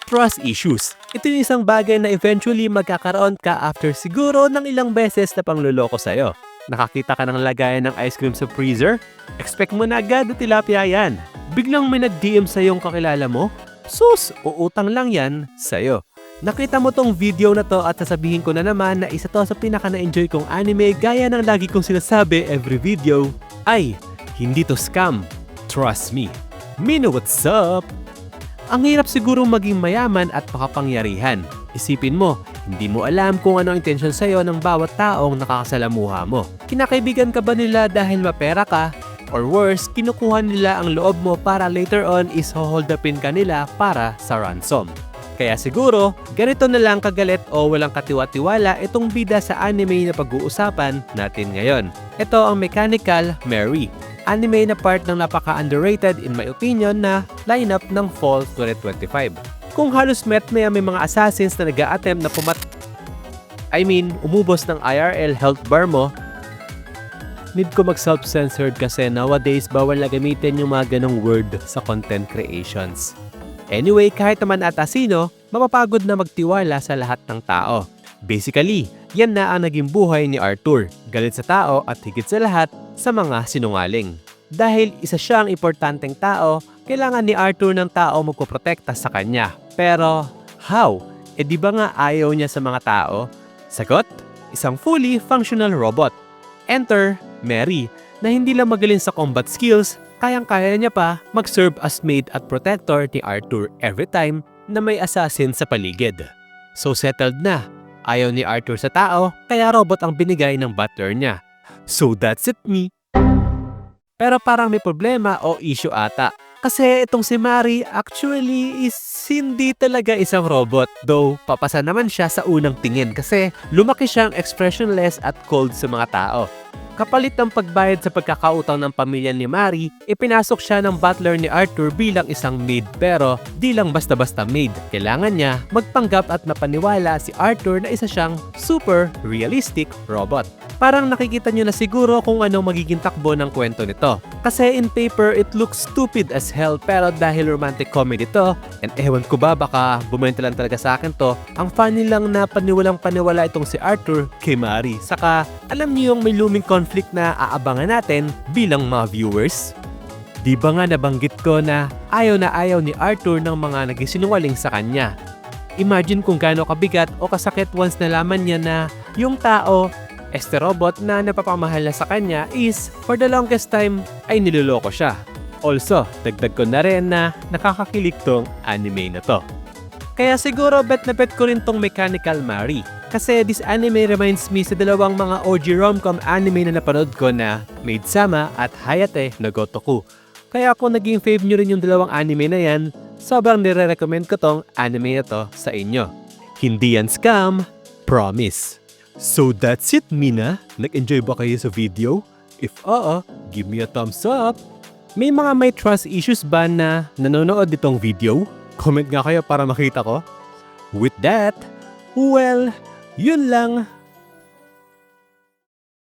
Trust issues. Ito yung isang bagay na eventually magkakaroon ka after siguro ng ilang beses na pangluloko sa'yo. Nakakita ka ng lagayan ng ice cream sa freezer? Expect mo na agad na tilapia yan. Biglang may nag-DM sa'yong kakilala mo? Sus, uutang lang yan sa'yo. Nakita mo tong video na to at sasabihin ko na naman na isa to sa pinaka na-enjoy kong anime gaya ng lagi kong sinasabi every video. Ay, hindi to scam. Trust me. Mino, what's up? Ang hirap siguro maging mayaman at makapangyarihan. Isipin mo, hindi mo alam kung ano ang intensyon sa'yo ng bawat taong nakakasalamuha mo. Kinakaibigan ka ba nila dahil mapera ka? Or worse, kinukuha nila ang loob mo para later on is hold upin ka nila para sa ransom. Kaya siguro, ganito na lang kagalit o walang katiwa-tiwala itong bida sa anime na pag-uusapan natin ngayon. Ito ang Mechanical Mary. Anime na part ng napaka-underrated in my opinion na lineup ng Fall 2025. Kung halos may mga assassins na nag-a-attempt na umubos ng IRL health bar mo, need ko mag-self-censored kasi nowadays bawal na gamitin yung mga ganong word sa content creations. Anyway, kahit naman ata sino, mapapagod na magtiwala sa lahat ng tao. Basically, yan na ang naging buhay ni Arthur. Galit sa tao at higit sa lahat, sa mga sinungaling. Dahil isa siyang importanteng tao, kailangan ni Arthur ng tao magpoprotekta sa kanya. Pero, how? Di ba nga ayaw niya sa mga tao? Sagot? Isang fully functional robot. Enter, Mary, na hindi lang magaling sa combat skills, kayang-kaya niya pa mag-serve as maid at protector ni Arthur every time na may assassin sa paligid. So settled na. Ayaw ni Arthur sa tao, kaya robot ang binigay ng butler niya. So that's it me. Pero parang may problema o issue ata. Kasi itong si Mary actually is hindi talaga isang robot. Though papasa naman siya sa unang tingin kasi lumaki siyang expressionless at cold sa mga tao. Kapalit ng pagbayad sa pagkakautang ng pamilya ni Mary, ipinasok siya ng butler ni Arthur bilang isang maid pero di lang basta-basta maid. Kailangan niya magpanggap at mapaniwala si Arthur na isa siyang super realistic robot. Parang nakikita niyo na siguro kung ano magiging takbo ng kwento nito. Kasi in paper, it looks stupid as hell pero dahil romantic comedy to, and ewan ko ba baka bumenta lang talaga sa akin to, ang funny lang na paniwalang paniwala itong si Arthur kay Mary. Saka alam niyo yung may looming conflict na aabangan natin bilang mga viewers? Di ba nga nabanggit ko na ayaw ni Arthur ng mga nagisinungaling sa kanya. Imagine kung gaano kabigat o kasakit once nalaman niya na yung tao este robot na napapamahal na sa kanya is for the longest time ay niloloko siya. Also, dagdag ko na rin na nakakakilig tong anime na to. Kaya siguro bet na bet ko rin tong Mechanical Mary. Kasi this anime reminds me sa dalawang mga OG rom-com anime na napanood ko na Maid Sama at Hayate no Gotoku. Kaya kung naging fave nyo rin yung dalawang anime na yan, sobrang nire-recommend ko tong anime na to sa inyo. Hindi yan scam, promise. So that's it, Mina. Nag-enjoy ba kayo sa video? If oo, give me a thumbs up. May mga may trust issues ba na nanonood ditong video? Comment nga kayo para makita ko. With that, well, yun lang.